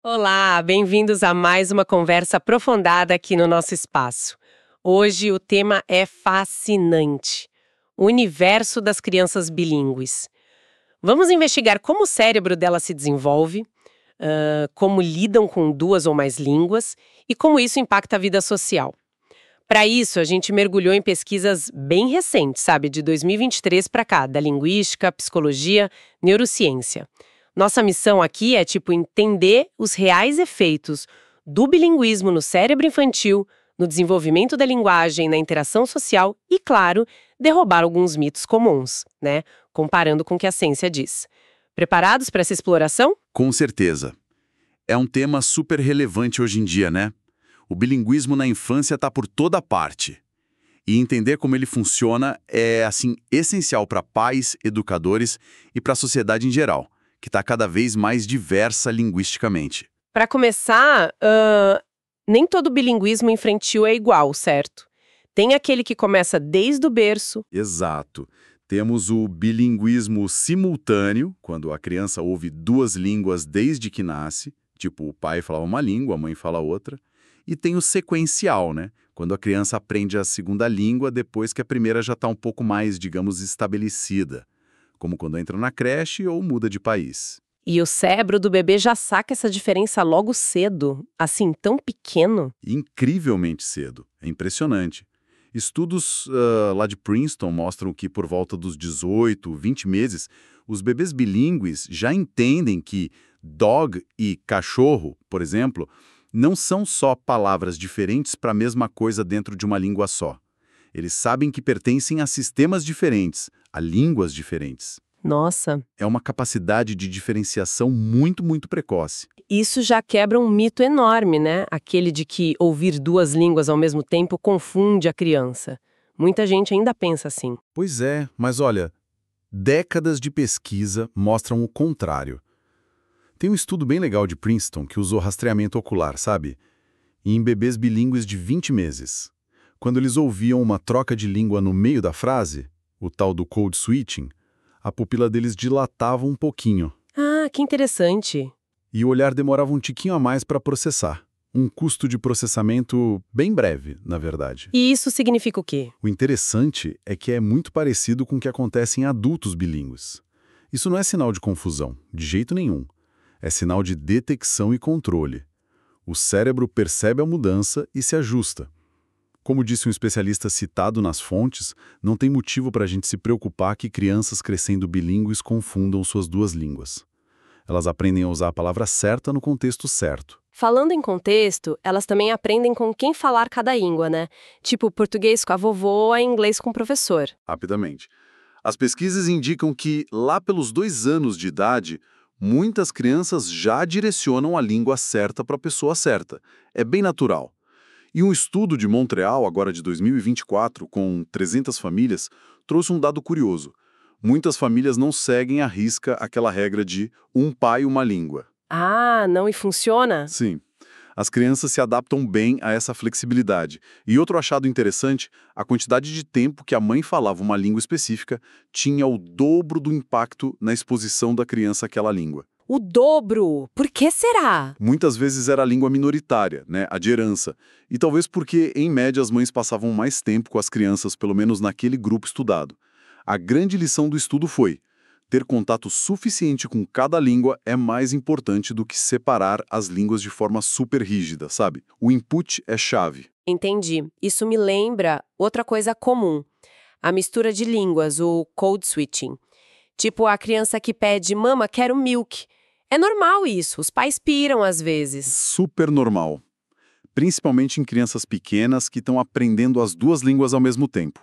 Olá, bem-vindos a mais uma conversa aprofundada aqui no nosso espaço. Hoje o tema é fascinante: o universo das crianças bilíngues. Vamos investigar como o cérebro dela se desenvolve, como lidam com duas ou mais línguas e como isso impacta a vida social. Para isso, a gente mergulhou em pesquisas bem recentes, sabe, de 2023 para cá, da linguística, psicologia, neurociência. Nossa missão aqui é, entender os reais efeitos do bilinguismo no cérebro infantil, no desenvolvimento da linguagem, na interação social e, claro, derrubar alguns mitos comuns, né? Comparando com o que a ciência diz. Preparados para essa exploração? Com certeza. É um tema super relevante hoje em dia, né? O bilinguismo na infância está por toda parte. E entender como ele funciona é, essencial para pais, educadores e para a sociedade em geral, que está cada vez mais diversa linguisticamente. Para começar, nem todo bilinguismo infantil é igual, certo? Tem aquele que começa desde o berço. Exato. Temos o bilinguismo simultâneo, quando a criança ouve duas línguas desde que nasce, tipo o pai fala uma língua, a mãe fala outra. E tem o sequencial, né? Quando a criança aprende a segunda língua depois que a primeira já está um pouco mais, digamos, estabelecida, como quando entra na creche ou muda de país. E o cérebro do bebê já saca essa diferença logo cedo, assim, tão pequeno. Incrivelmente cedo. É impressionante. Estudos lá de Princeton mostram que por volta dos 18, 20 meses, os bebês bilíngues já entendem que dog e cachorro, por exemplo, não são só palavras diferentes para a mesma coisa dentro de uma língua só. Eles sabem que pertencem a sistemas diferentes, a línguas diferentes. Nossa, É uma capacidade de diferenciação muito, muito precoce. isso já quebra um mito enorme, né? Aquele de que ouvir duas línguas ao mesmo tempo confunde a criança. Muita gente ainda pensa assim. Pois é, mas olha, décadas de pesquisa mostram o contrário. Tem um estudo bem legal de Princeton que usou rastreamento ocular, sabe? E em bebês bilíngues de 20 meses. Quando eles ouviam uma troca de língua no meio da frase, o tal do code switching, a pupila deles dilatava um pouquinho. Ah, que interessante. E o olhar demorava um tiquinho a mais para processar. Um custo de processamento bem breve, na verdade. E isso significa o quê? O interessante é que é muito parecido com o que acontece em adultos bilíngues. Isso não é sinal de confusão, de jeito nenhum. É sinal de detecção e controle. O cérebro percebe a mudança e se ajusta. Como disse um especialista citado nas fontes, não tem motivo para a gente se preocupar que crianças crescendo bilíngues confundam suas duas línguas. Elas aprendem a usar a palavra certa no contexto certo. Falando em contexto, elas também aprendem com quem falar cada língua, né? Tipo português com a vovó ou inglês com o professor. Rapidamente. As pesquisas indicam que, lá pelos 2 anos de idade, muitas crianças já direcionam a língua certa para a pessoa certa. É bem natural. E um estudo de Montreal, agora de 2024, com 300 famílias, trouxe um dado curioso. Muitas famílias não seguem à risca aquela regra de um pai, uma língua. Ah, não e funciona? Sim. As crianças se adaptam bem a essa flexibilidade. E outro achado interessante, a quantidade de tempo que a mãe falava uma língua específica tinha o dobro do impacto na exposição da criança àquela língua. O dobro! Por que será? Muitas vezes era a língua minoritária, né, a de herança. E talvez porque, em média, as mães passavam mais tempo com as crianças, pelo menos naquele grupo estudado. A grande lição do estudo foi: ter contato suficiente com cada língua é mais importante do que separar as línguas de forma super rígida, sabe? O input é chave. Entendi. Isso me lembra outra coisa comum. A mistura de línguas, o code switching. Tipo a criança que pede, mama, quero milk. É normal isso, os pais piram às vezes. Super normal. Principalmente em crianças pequenas que estão aprendendo as duas línguas ao mesmo tempo.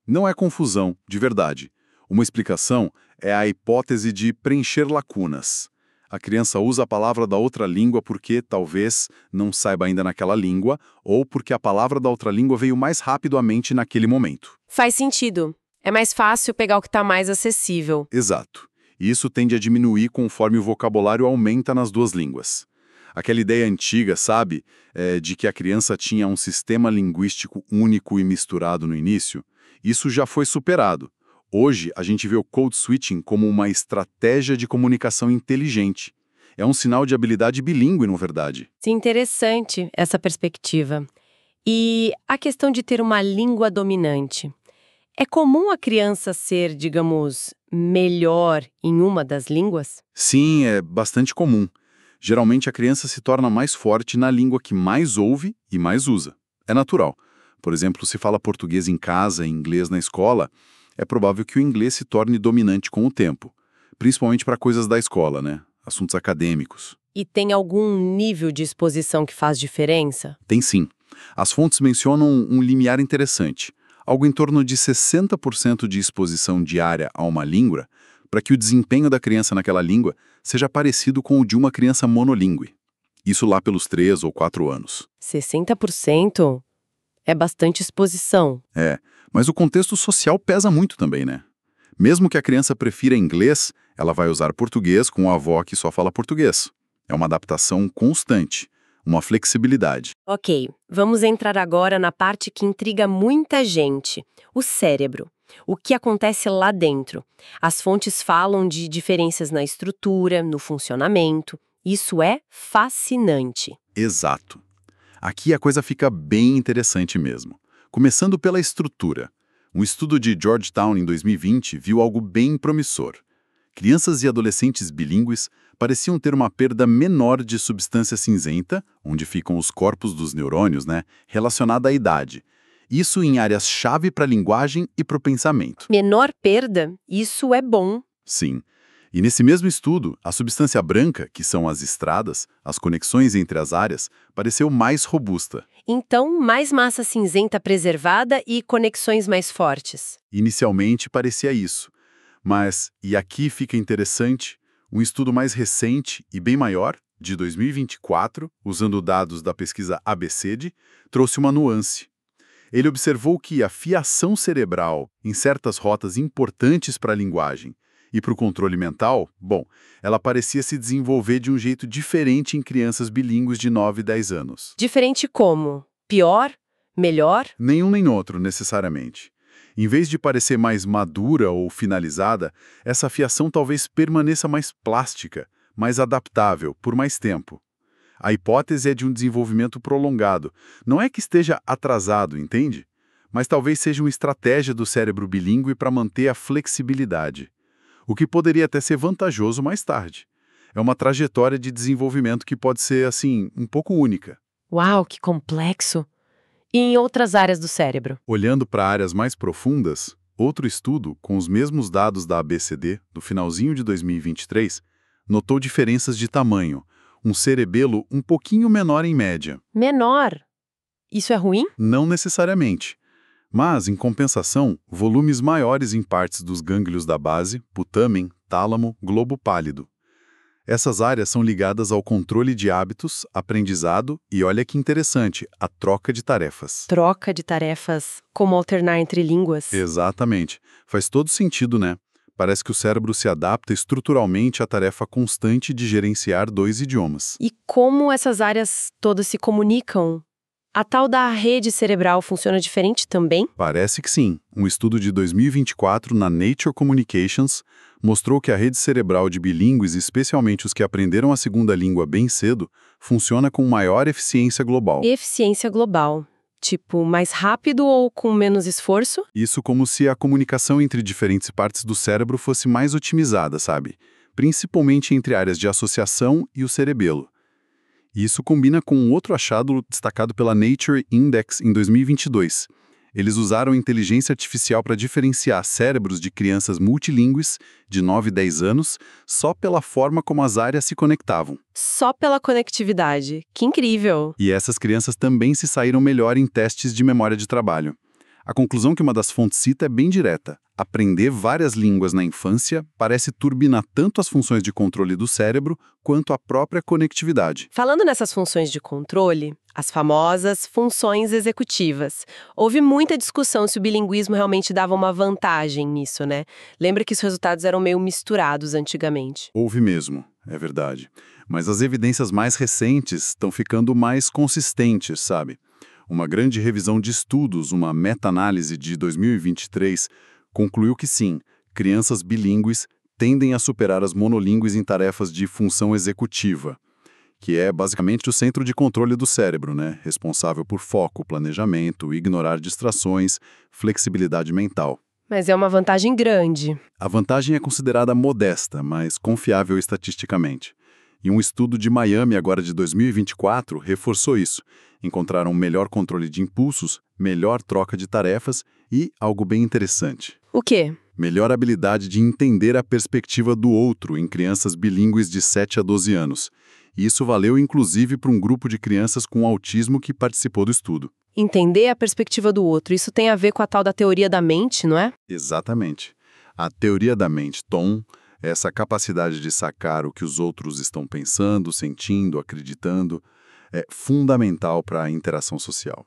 Não é confusão, de verdade. Uma explicação é a hipótese de preencher lacunas. A criança usa a palavra da outra língua porque, talvez, não saiba ainda naquela língua, ou porque a palavra da outra língua veio mais rápido à mente naquele momento. Faz sentido. É mais fácil pegar o que está mais acessível. Exato. E isso tende a diminuir conforme o vocabulário aumenta nas duas línguas. Aquela ideia antiga, sabe, de que a criança tinha um sistema linguístico único e misturado no início, isso já foi superado. Hoje, a gente vê o code switching como uma estratégia de comunicação inteligente. É um sinal de habilidade bilíngue, na verdade. Sim, interessante essa perspectiva. E a questão de ter uma língua dominante. É comum a criança ser, digamos, melhor em uma das línguas? Sim, é bastante comum. Geralmente a criança se torna mais forte na língua que mais ouve e mais usa. É natural. Por exemplo, se fala português em casa e inglês na escola, é provável que o inglês se torne dominante com o tempo. Principalmente para coisas da escola, né? Assuntos acadêmicos. E tem algum nível de exposição que faz diferença? Tem sim. As fontes mencionam um limiar interessante, algo em torno de 60% de exposição diária a uma língua, para que o desempenho da criança naquela língua seja parecido com o de uma criança monolíngue. Isso lá pelos 3 ou 4 anos. 60% é bastante exposição. É, mas o contexto social pesa muito também, né? Mesmo que a criança prefira inglês, ela vai usar português com a avó que só fala português. É uma adaptação constante, uma flexibilidade. Ok, vamos entrar agora na parte que intriga muita gente: o cérebro. O que acontece lá dentro? As fontes falam de diferenças na estrutura, no funcionamento. Isso é fascinante. Exato. Aqui a coisa fica bem interessante mesmo. Começando pela estrutura. Um estudo de Georgetown em 2020 viu algo bem promissor. Crianças e adolescentes bilíngues pareciam ter uma perda menor de substância cinzenta, onde ficam os corpos dos neurônios, né, relacionada à idade. Isso em áreas-chave para a linguagem e para o pensamento. Menor perda? Isso é bom. Sim. E nesse mesmo estudo, a substância branca, que são as estradas, as conexões entre as áreas, pareceu mais robusta. Então, mais massa cinzenta preservada e conexões mais fortes. Inicialmente parecia isso. Mas, e aqui fica interessante, um estudo mais recente e bem maior, de 2024, usando dados da pesquisa ABCD, trouxe uma nuance. Ele observou que a fiação cerebral em certas rotas importantes para a linguagem e para o controle mental, bom, ela parecia se desenvolver de um jeito diferente em crianças bilíngues de 9 e 10 anos. Diferente como? Pior? Melhor? Nenhum nem outro, necessariamente. Em vez de parecer mais madura ou finalizada, essa fiação talvez permaneça mais plástica, mais adaptável, por mais tempo. A hipótese é de um desenvolvimento prolongado. Não é que esteja atrasado, entende? Mas talvez seja uma estratégia do cérebro bilíngue para manter a flexibilidade. O que poderia até ser vantajoso mais tarde. É uma trajetória de desenvolvimento que pode ser, assim, um pouco única. Uau, que complexo! E em outras áreas do cérebro? Olhando para áreas mais profundas, outro estudo, com os mesmos dados da ABCD, do finalzinho de 2023, notou diferenças de tamanho, um cerebelo um pouquinho menor em média. Menor? Isso é ruim? Não necessariamente. Mas, em compensação, volumes maiores em partes dos gânglios da base, putamen, tálamo, globo pálido. Essas áreas são ligadas ao controle de hábitos, aprendizado e, olha que interessante, a troca de tarefas. Troca de tarefas, como alternar entre línguas. Exatamente. Faz todo sentido, né? Parece que o cérebro se adapta estruturalmente à tarefa constante de gerenciar 2 idiomas. E como essas áreas todas se comunicam? A tal da rede cerebral funciona diferente também? Parece que sim. Um estudo de 2024 na Nature Communications mostrou que a rede cerebral de bilíngues, especialmente os que aprenderam a segunda língua bem cedo, funciona com maior eficiência global. Eficiência global. Tipo, mais rápido ou com menos esforço? Isso como se a comunicação entre diferentes partes do cérebro fosse mais otimizada, sabe? Principalmente entre áreas de associação e o cerebelo. E isso combina com um outro achado destacado pela Nature Index em 2022. Eles usaram inteligência artificial para diferenciar cérebros de crianças multilingües de 9 e 10 anos só pela forma como as áreas se conectavam. Só pela conectividade. Que incrível! E essas crianças também se saíram melhor em testes de memória de trabalho. A conclusão que uma das fontes cita é bem direta. Aprender várias línguas na infância parece turbinar tanto as funções de controle do cérebro quanto a própria conectividade. Falando nessas funções de controle, as famosas funções executivas. Houve muita discussão se o bilinguismo realmente dava uma vantagem nisso, né? Lembra que os resultados eram meio misturados antigamente. Houve mesmo, é verdade. Mas as evidências mais recentes estão ficando mais consistentes, sabe? Uma grande revisão de estudos, uma meta-análise de 2023, concluiu que sim, crianças bilíngues tendem a superar as monolíngues em tarefas de função executiva, que é basicamente o centro de controle do cérebro, né? Responsável por foco, planejamento, ignorar distrações, flexibilidade mental. Mas é uma vantagem grande. A vantagem é considerada modesta, mas confiável estatisticamente. E um estudo de Miami, agora de 2024, reforçou isso. Encontraram melhor controle de impulsos, melhor troca de tarefas e algo bem interessante. O quê? Melhor habilidade de entender a perspectiva do outro em crianças bilíngues de 7 a 12 anos. E isso valeu inclusive para um grupo de crianças com autismo que participou do estudo. Entender a perspectiva do outro. Isso tem a ver com a tal da teoria da mente, não é? Exatamente. A teoria da mente, Tom, é essa capacidade de sacar o que os outros estão pensando, sentindo, acreditando, é fundamental para a interação social.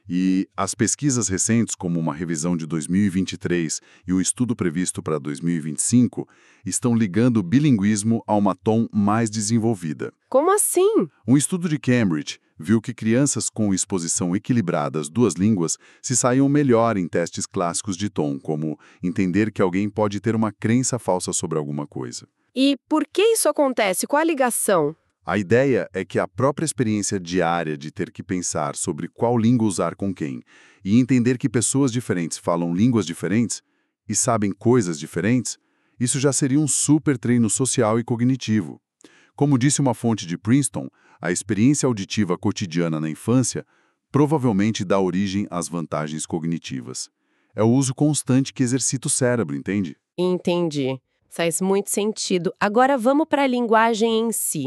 E as pesquisas recentes, como uma revisão de 2023 e o estudo previsto para 2025, estão ligando o bilinguismo a uma tom mais desenvolvida. Como assim? Um estudo de Cambridge viu que crianças com exposição equilibrada às duas línguas se saíam melhor em testes clássicos de tom, como entender que alguém pode ter uma crença falsa sobre alguma coisa. E por que isso acontece? Qual a ligação? A ideia é que a própria experiência diária de ter que pensar sobre qual língua usar com quem e entender que pessoas diferentes falam línguas diferentes e sabem coisas diferentes, isso já seria um super treino social e cognitivo. Como disse uma fonte de Princeton, a experiência auditiva cotidiana na infância provavelmente dá origem às vantagens cognitivas. É o uso constante que exercita o cérebro, entende? Entendi. Faz muito sentido. Agora vamos para a linguagem em si.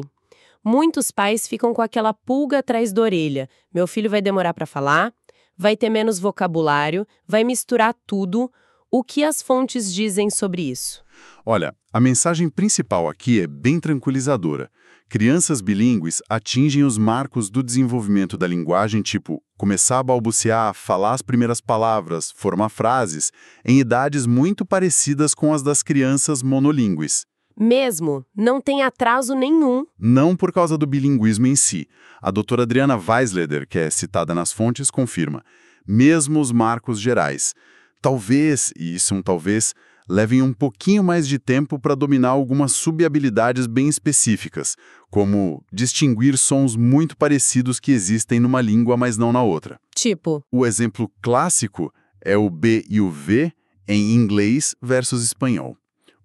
Muitos pais ficam com aquela pulga atrás da orelha. Meu filho vai demorar para falar, vai ter menos vocabulário, vai misturar tudo. O que as fontes dizem sobre isso? Olha, a mensagem principal aqui é bem tranquilizadora. Crianças bilíngues atingem os marcos do desenvolvimento da linguagem, tipo começar a balbuciar, falar as primeiras palavras, formar frases, em idades muito parecidas com as das crianças monolíngues. Mesmo, não tem atraso nenhum. Não por causa do bilinguismo em si. A doutora Adriana Weisleder, que é citada nas fontes, confirma. Mesmo os marcos gerais. Talvez, e isso é um talvez, levem um pouquinho mais de tempo para dominar algumas subhabilidades bem específicas, como distinguir sons muito parecidos que existem numa língua, mas não na outra. Tipo? O exemplo clássico é o B e o V em inglês versus espanhol.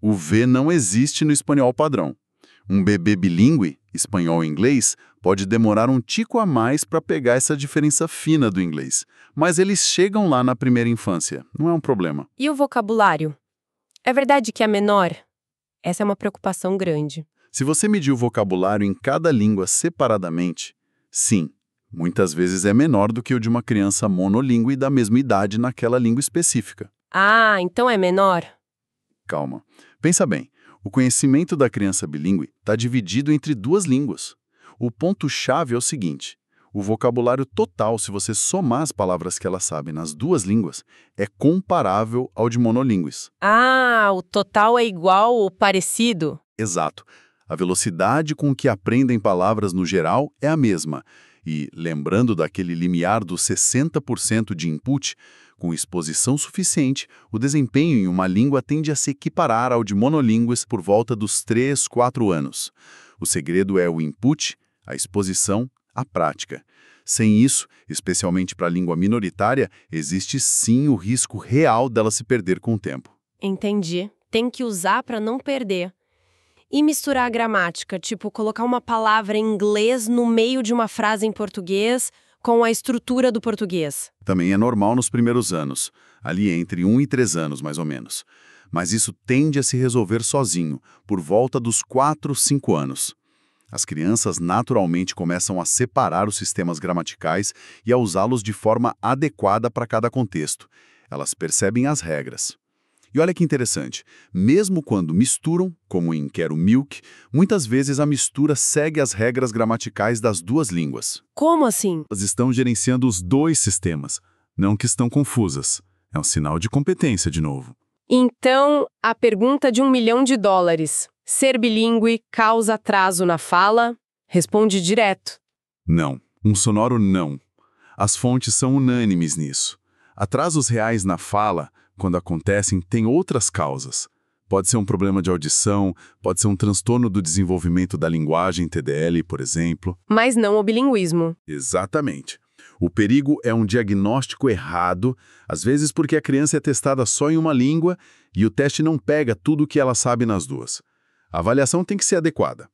O V não existe no espanhol padrão. Um bebê bilíngue, espanhol e inglês, pode demorar um tico a mais para pegar essa diferença fina do inglês. Mas eles chegam lá na primeira infância, não é um problema. E o vocabulário? É verdade que é menor? Essa é uma preocupação grande. Se você medir o vocabulário em cada língua separadamente, sim, muitas vezes é menor do que o de uma criança monolíngue da mesma idade naquela língua específica. Ah, então é menor? Calma. Pensa bem, o conhecimento da criança bilíngue está dividido entre duas línguas. O ponto-chave é o seguinte: o vocabulário total, se você somar as palavras que ela sabe nas duas línguas, é comparável ao de monolíngues. Ah, o total é igual ou parecido? Exato. A velocidade com que aprendem palavras no geral é a mesma. E, lembrando daquele limiar dos 60% de input, com exposição suficiente, o desempenho em uma língua tende a se equiparar ao de monolíngues por volta dos 3, 4 anos. O segredo é o input, a exposição, a prática. Sem isso, especialmente para a língua minoritária, existe sim o risco real dela se perder com o tempo. Entendi. Tem que usar para não perder. E misturar a gramática, tipo colocar uma palavra em inglês no meio de uma frase em português com a estrutura do português. Também é normal nos primeiros anos, ali entre 1 e 3 anos mais ou menos. Mas isso tende a se resolver sozinho, por volta dos 4, 5 anos. As crianças naturalmente começam a separar os sistemas gramaticais e a usá-los de forma adequada para cada contexto. Elas percebem as regras. E olha que interessante, mesmo quando misturam, como em quero milk, muitas vezes a mistura segue as regras gramaticais das duas línguas. Como assim? Elas estão gerenciando os dois sistemas, não que estão confusas. É um sinal de competência de novo. Então, a pergunta de $1 milhão. Ser bilíngue causa atraso na fala? Responde direto. Não. Um sonoro não. As fontes são unânimes nisso. Atrasos reais na fala, quando acontecem, têm outras causas. Pode ser um problema de audição, pode ser um transtorno do desenvolvimento da linguagem, TDL, por exemplo. Mas não o bilinguismo. Exatamente. O perigo é um diagnóstico errado, às vezes porque a criança é testada só em uma língua e o teste não pega tudo o que ela sabe nas duas. A avaliação tem que ser adequada.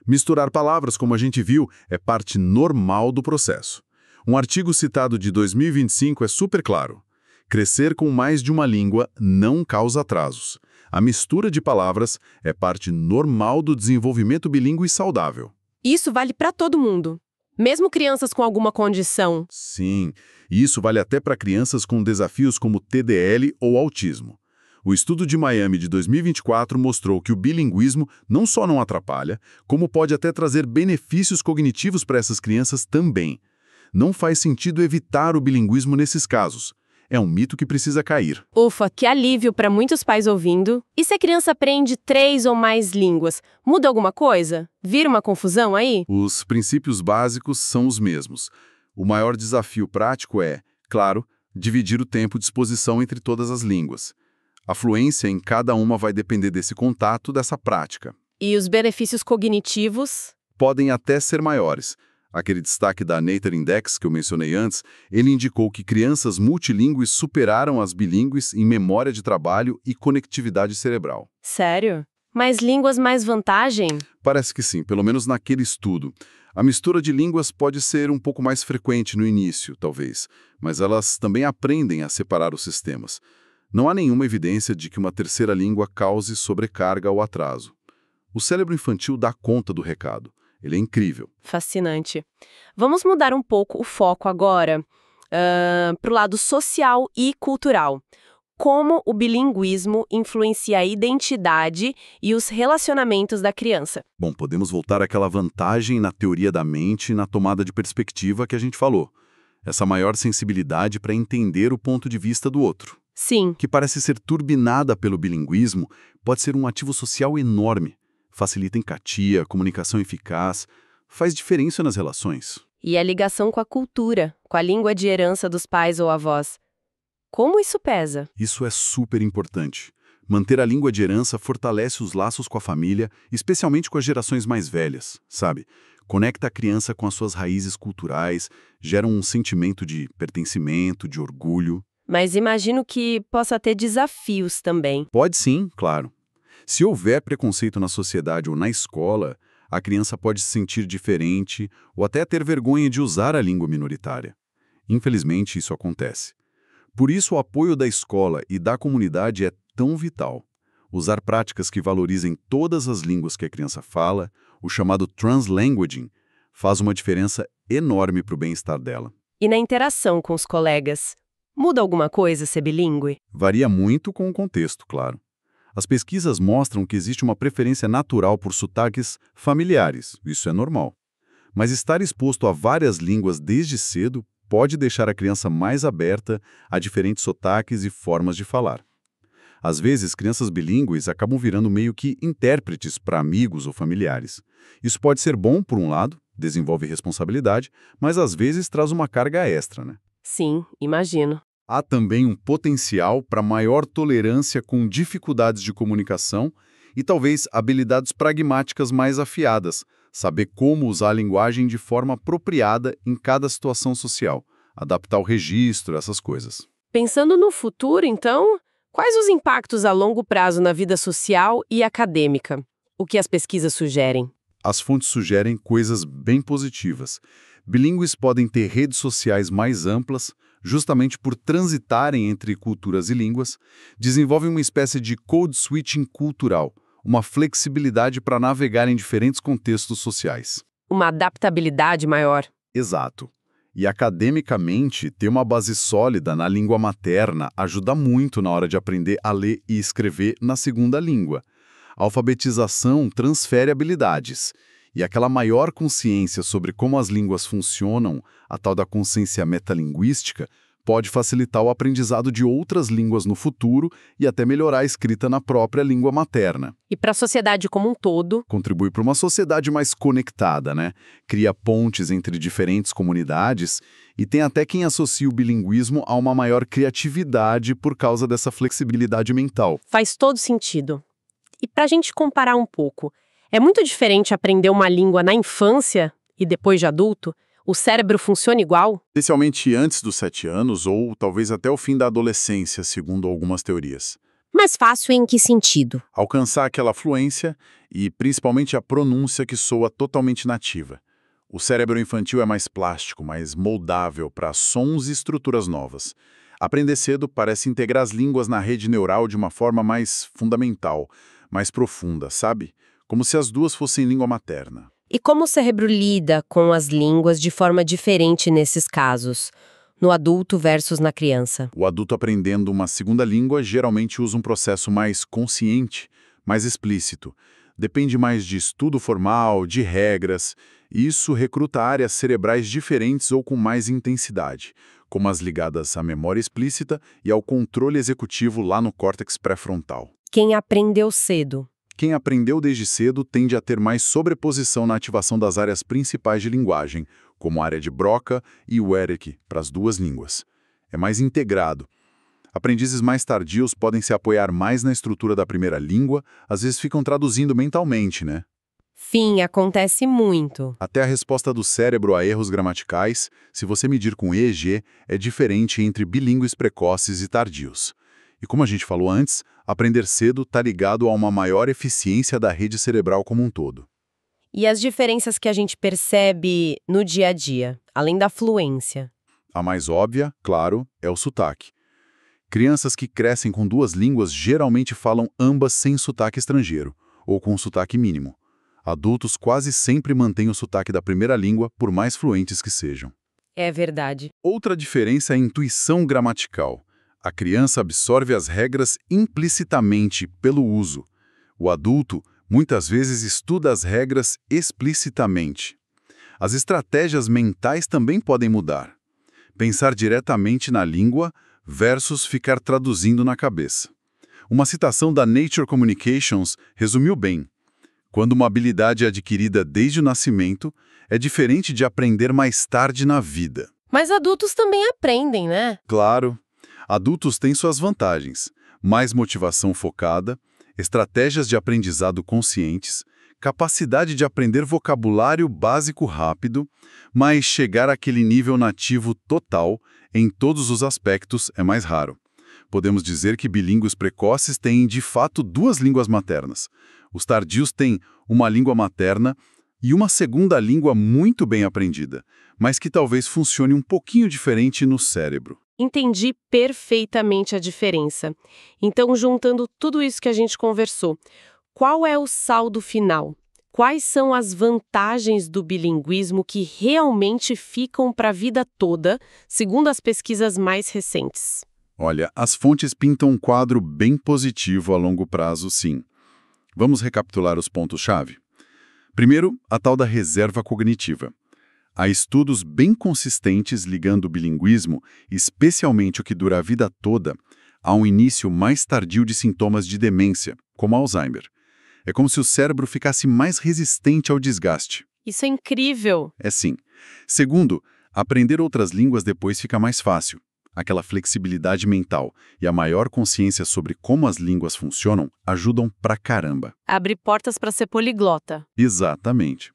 Misturar palavras, como a gente viu, é parte normal do processo. Um artigo citado de 2025 é super claro. Crescer com mais de uma língua não causa atrasos. A mistura de palavras é parte normal do desenvolvimento bilíngue saudável. Isso vale para todo mundo, mesmo crianças com alguma condição. Sim, e isso vale até para crianças com desafios como TDL ou autismo. O estudo de Miami de 2024 mostrou que o bilinguismo não só não atrapalha, como pode até trazer benefícios cognitivos para essas crianças também. Não faz sentido evitar o bilinguismo nesses casos. É um mito que precisa cair. Ufa, que alívio para muitos pais ouvindo. E se a criança aprende 3 ou mais línguas, muda alguma coisa? Vira uma confusão aí? Os princípios básicos são os mesmos. O maior desafio prático é, claro, dividir o tempo de exposição entre todas as línguas. A fluência em cada uma vai depender desse contato, dessa prática. E os benefícios cognitivos? Podem até ser maiores. Aquele destaque da Nature Index que eu mencionei antes, ele indicou que crianças multilingües superaram as bilíngues em memória de trabalho e conectividade cerebral. Sério? Mais línguas, mais vantagem? Parece que sim, pelo menos naquele estudo. A mistura de línguas pode ser um pouco mais frequente no início, talvez, mas elas também aprendem a separar os sistemas. Não há nenhuma evidência de que uma terceira língua cause sobrecarga ou atraso. O cérebro infantil dá conta do recado. Ele é incrível. Fascinante. Vamos mudar um pouco o foco agora para o lado social e cultural. Como o bilinguismo influencia a identidade e os relacionamentos da criança? Bom, podemos voltar àquela vantagem na teoria da mente e na tomada de perspectiva que a gente falou. Essa maior sensibilidade para entender o ponto de vista do outro. Sim. Que parece ser turbinada pelo bilinguismo, pode ser um ativo social enorme. Facilita empatia, comunicação eficaz, faz diferença nas relações. E a ligação com a cultura, com a língua de herança dos pais ou avós. Como isso pesa? Isso é super importante. Manter a língua de herança fortalece os laços com a família, especialmente com as gerações mais velhas, sabe? Conecta a criança com as suas raízes culturais, gera um sentimento de pertencimento, de orgulho. Mas imagino que possa ter desafios também. Pode sim, claro. Se houver preconceito na sociedade ou na escola, a criança pode se sentir diferente ou até ter vergonha de usar a língua minoritária. Infelizmente, isso acontece. Por isso, o apoio da escola e da comunidade é tão vital. Usar práticas que valorizem todas as línguas que a criança fala, o chamado translanguaging, faz uma diferença enorme para o bem-estar dela. E na interação com os colegas, muda alguma coisa ser bilíngue? Varia muito com o contexto, claro. As pesquisas mostram que existe uma preferência natural por sotaques familiares, isso é normal. Mas estar exposto a várias línguas desde cedo pode deixar a criança mais aberta a diferentes sotaques e formas de falar. Às vezes, crianças bilíngues acabam virando meio que intérpretes para amigos ou familiares. Isso pode ser bom, por um lado, desenvolve responsabilidade, mas às vezes traz uma carga extra, né? Sim, imagino. Há também um potencial para maior tolerância com dificuldades de comunicação e talvez habilidades pragmáticas mais afiadas, saber como usar a linguagem de forma apropriada em cada situação social, adaptar o registro, essas coisas. Pensando no futuro, então, quais os impactos a longo prazo na vida social e acadêmica? O que as pesquisas sugerem? As fontes sugerem coisas bem positivas. Bilíngues podem ter redes sociais mais amplas, justamente por transitarem entre culturas e línguas, desenvolvem uma espécie de code switching cultural, uma flexibilidade para navegar em diferentes contextos sociais. Uma adaptabilidade maior. Exato. E academicamente, ter uma base sólida na língua materna ajuda muito na hora de aprender a ler e escrever na segunda língua. A alfabetização transfere habilidades. E aquela maior consciência sobre como as línguas funcionam, a tal da consciência metalinguística, pode facilitar o aprendizado de outras línguas no futuro e até melhorar a escrita na própria língua materna. E para a sociedade como um todo? Contribui para uma sociedade mais conectada, né? Cria pontes entre diferentes comunidades e tem até quem associa o bilinguismo a uma maior criatividade por causa dessa flexibilidade mental. Faz todo sentido. E para a gente comparar um pouco, é muito diferente aprender uma língua na infância e depois de adulto? O cérebro funciona igual? Especialmente antes dos 7 anos ou talvez até o fim da adolescência, segundo algumas teorias. Mais fácil em que sentido? Alcançar aquela fluência e principalmente a pronúncia que soa totalmente nativa. O cérebro infantil é mais plástico, mais moldável para sons e estruturas novas. Aprender cedo parece integrar as línguas na rede neural de uma forma mais fundamental, mais profunda, sabe? Como se as duas fossem língua materna. E como o cérebro lida com as línguas de forma diferente nesses casos, no adulto versus na criança? O adulto aprendendo uma segunda língua geralmente usa um processo mais consciente, mais explícito. Depende mais de estudo formal, de regras, e isso recruta áreas cerebrais diferentes ou com mais intensidade, como as ligadas à memória explícita e ao controle executivo lá no córtex pré-frontal. Quem aprendeu cedo? Quem aprendeu desde cedo tende a ter mais sobreposição na ativação das áreas principais de linguagem, como a área de Broca e o Wernicke, para as duas línguas. É mais integrado. Aprendizes mais tardios podem se apoiar mais na estrutura da primeira língua, às vezes ficam traduzindo mentalmente, né? Sim, acontece muito. Até a resposta do cérebro a erros gramaticais, se você medir com EEG, é diferente entre bilíngues precoces e tardios. E como a gente falou antes, aprender cedo está ligado a uma maior eficiência da rede cerebral como um todo. E as diferenças que a gente percebe no dia a dia, além da fluência? A mais óbvia, claro, é o sotaque. Crianças que crescem com duas línguas geralmente falam ambas sem sotaque estrangeiro, ou com um sotaque mínimo. Adultos quase sempre mantêm o sotaque da primeira língua, por mais fluentes que sejam. É verdade. Outra diferença é a intuição gramatical. A criança absorve as regras implicitamente pelo uso. O adulto, muitas vezes, estuda as regras explicitamente. As estratégias mentais também podem mudar. Pensar diretamente na língua versus ficar traduzindo na cabeça. Uma citação da Nature Communications resumiu bem. Quando uma habilidade é adquirida desde o nascimento, é diferente de aprender mais tarde na vida. Mas adultos também aprendem, né? Claro, adultos têm suas vantagens. Mais motivação focada, estratégias de aprendizado conscientes, capacidade de aprender vocabulário básico rápido, mas chegar àquele nível nativo total, em todos os aspectos, é mais raro. Podemos dizer que bilíngues precoces têm, de fato, duas línguas maternas. Os tardios têm uma língua materna e uma segunda língua muito bem aprendida, mas que talvez funcione um pouquinho diferente no cérebro. Entendi perfeitamente a diferença. Então, juntando tudo isso que a gente conversou, qual é o saldo final? Quais são as vantagens do bilinguismo que realmente ficam para a vida toda, segundo as pesquisas mais recentes? Olha, as fontes pintam um quadro bem positivo a longo prazo, sim. Vamos recapitular os pontos-chave? Primeiro, a tal da reserva cognitiva. Há estudos bem consistentes ligando o bilinguismo, especialmente o que dura a vida toda, a um início mais tardio de sintomas de demência, como Alzheimer. É como se o cérebro ficasse mais resistente ao desgaste. Isso é incrível! É sim. Segundo, aprender outras línguas depois fica mais fácil. Aquela flexibilidade mental e a maior consciência sobre como as línguas funcionam ajudam pra caramba. Abre portas para ser poliglota. Exatamente.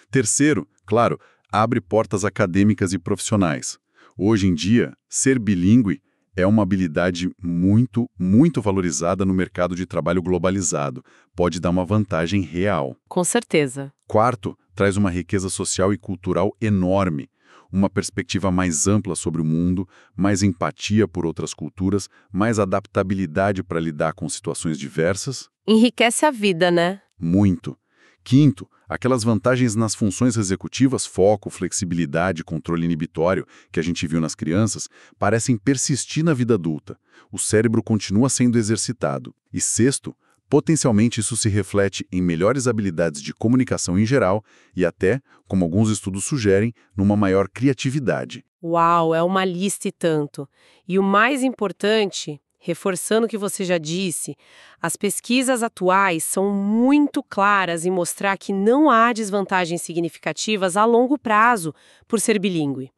Terceiro, claro, abre portas acadêmicas e profissionais. Hoje em dia, ser bilíngue é uma habilidade muito, muito valorizada no mercado de trabalho globalizado. Pode dar uma vantagem real. Com certeza. Quarto, traz uma riqueza social e cultural enorme. Uma perspectiva mais ampla sobre o mundo, mais empatia por outras culturas, mais adaptabilidade para lidar com situações diversas. Enriquece a vida, né? Muito. Quinto, aquelas vantagens nas funções executivas, foco, flexibilidade, controle inibitório, que a gente viu nas crianças, parecem persistir na vida adulta. O cérebro continua sendo exercitado. E sexto, potencialmente isso se reflete em melhores habilidades de comunicação em geral e até, como alguns estudos sugerem, numa maior criatividade. Uau, é uma lista e tanto. E o mais importante, reforçando o que você já disse, as pesquisas atuais são muito claras em mostrar que não há desvantagens significativas a longo prazo por ser bilíngue.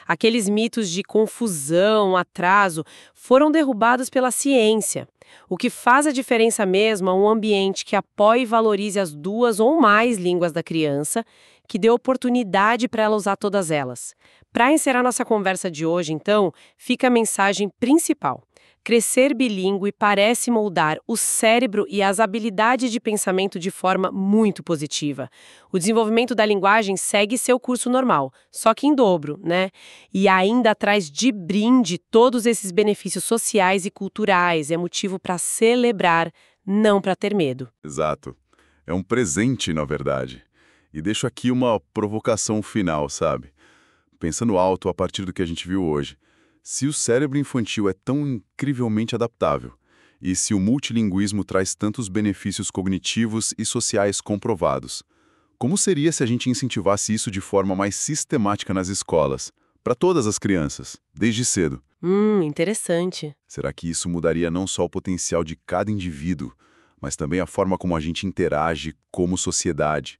Aqueles mitos de confusão, atraso, foram derrubados pela ciência. O que faz a diferença mesmo é um ambiente que apoie e valorize as 2 ou mais línguas da criança, que dê oportunidade para ela usar todas elas. Para encerrar nossa conversa de hoje, então, fica a mensagem principal. Crescer bilíngue parece moldar o cérebro e as habilidades de pensamento de forma muito positiva. O desenvolvimento da linguagem segue seu curso normal, só que em dobro, né? E ainda traz de brinde todos esses benefícios sociais e culturais. É motivo para celebrar, não para ter medo. Exato. É um presente, na verdade. E deixo aqui uma provocação final, sabe? Pensando alto a partir do que a gente viu hoje. Se o cérebro infantil é tão incrivelmente adaptável, e se o multilinguismo traz tantos benefícios cognitivos e sociais comprovados, como seria se a gente incentivasse isso de forma mais sistemática nas escolas, para todas as crianças, desde cedo? Interessante. Será que isso mudaria não só o potencial de cada indivíduo, mas também a forma como a gente interage como sociedade,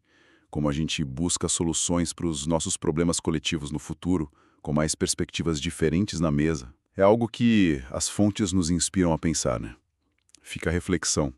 como a gente busca soluções para os nossos problemas coletivos no futuro, com mais perspectivas diferentes na mesa? É algo que as fontes nos inspiram a pensar, né? Fica a reflexão.